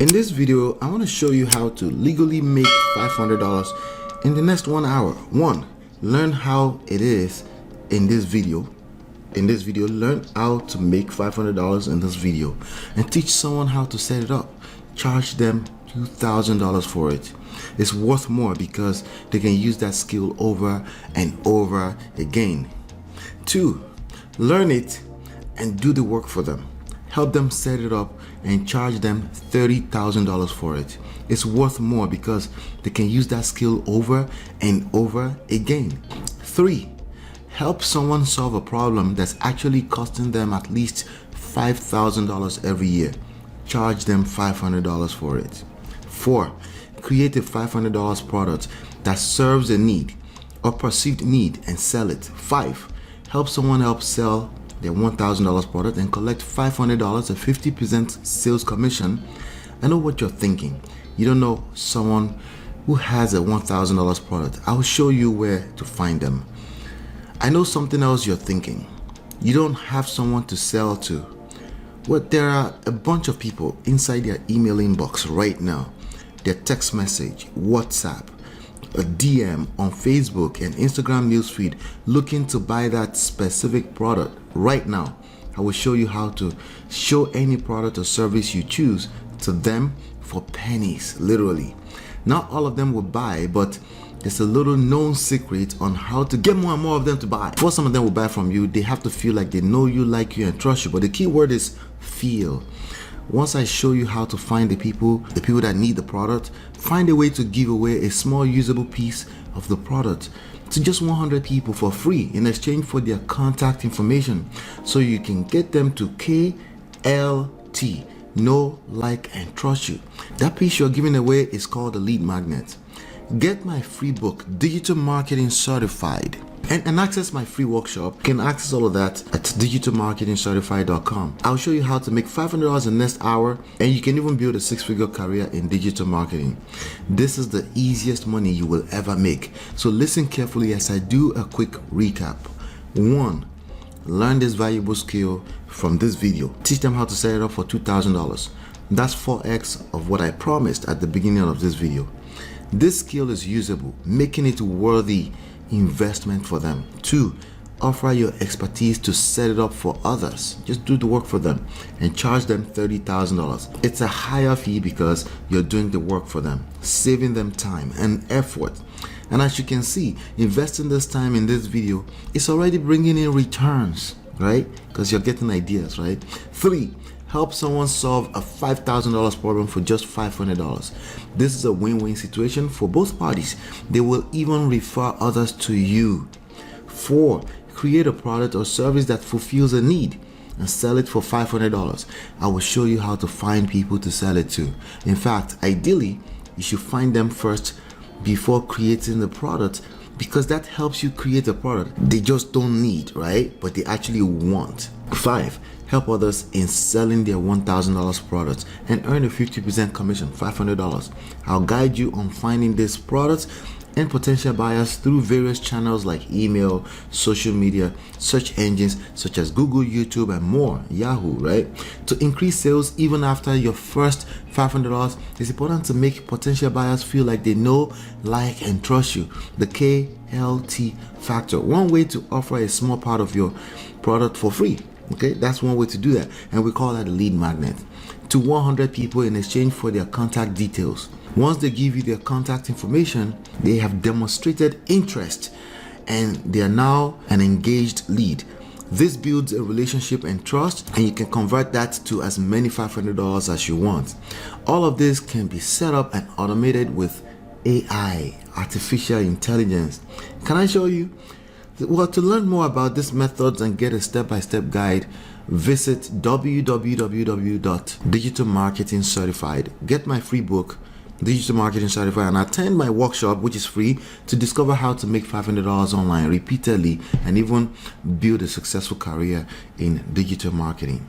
In this video, I want to show you how to legally make $500 in the next 1 hour. Learn how it is in this video. Learn how to make $500 in this video and teach someone how to set it up. Charge them $2,000 for it. It's worth more because they can use that skill over and over again. 2, learn it and do the work for them. Help them set it up and charge them $30,000 for it. It's worth more because they can use that skill over and over again. 3, help someone solve a problem that's actually costing them at least $5,000 every year. Charge them $500 for it. 4, create a $500 product that serves a need or perceived need and sell it. 5, help someone sell their $1,000 product and collect $500, a 50% sales commission. I know what you're thinking. You don't know someone who has a $1,000 product. I'll show you where to find them. I know something else you're thinking. You don't have someone to sell to. Well, there are a bunch of people inside their email inbox right now, their text message, WhatsApp, a DM on Facebook and Instagram newsfeed looking to buy that specific product right now. I will show you how to show any product or service you choose to them for pennies, literally. Not all of them will buy, but there's a little known secret on how to get more and more of them to buy. Before some of them will buy from you, they have to feel like they know you, like you, and trust you. But the key word is feel. Once I show you how to find the people that need the product, find a way to give away a small usable piece of the product to just 100 people for free in exchange for their contact information, so you can get them to KLT, know, like, and trust you. That piece you're giving away is called a lead magnet. Get my free book, Digital Marketing Certified, and access my free workshop. You can access all of that at digitalmarketingcertified.com. I'll show you how to make $500 in the next hour, and you can even build a 6-figure career in digital marketing. This is the easiest money you will ever make. So listen carefully as I do a quick recap. 1, learn this valuable skill from this video. Teach them how to set it up for $2,000. That's 4x of what I promised at the beginning of this video. This skill is usable, making it worthy investment for them. 2, offer your expertise to set it up for others. Just do the work for them and charge them $30,000. It's a higher fee because you're doing the work for them, saving them time and effort. And as you can see, investing this time in this video is already bringing in returns, right? Because you're getting ideas, right? 3, help someone solve a $5,000 problem for just $500. This is a win-win situation for both parties. They will even refer others to you. 4, create a product or service that fulfills a need and sell it for $500. I will show you how to find people to sell it to. In fact, ideally, you should find them first before creating the product, because that helps you create a product they just don't need, right? But they actually want. 5, help others in selling their $1,000 products and earn a 50% commission, $500. I'll guide you on finding these products and potential buyers through various channels like email, social media, search engines such as Google, YouTube, and more, Yahoo, right? To increase sales even after your first $500, it's important to make potential buyers feel like they know, like, and trust you. The KLT factor. One way to offer a small part of your product for free. Okay, that's one way to do that, and we call that a lead magnet. To 100 people in exchange for their contact details. Once they give you their contact information, they have demonstrated interest and they are now an engaged lead. This builds a relationship and trust, and you can convert that to as many $500 as you want. All of this can be set up and automated with AI, artificial intelligence. Can I show you? Well, to learn more about these methods and get a step-by-step guide, visit www.digitalmarketingcertified. Get my free book, Digital Marketing Certified, and attend my workshop, which is free, to discover how to make $500 online repeatedly and even build a successful career in digital marketing.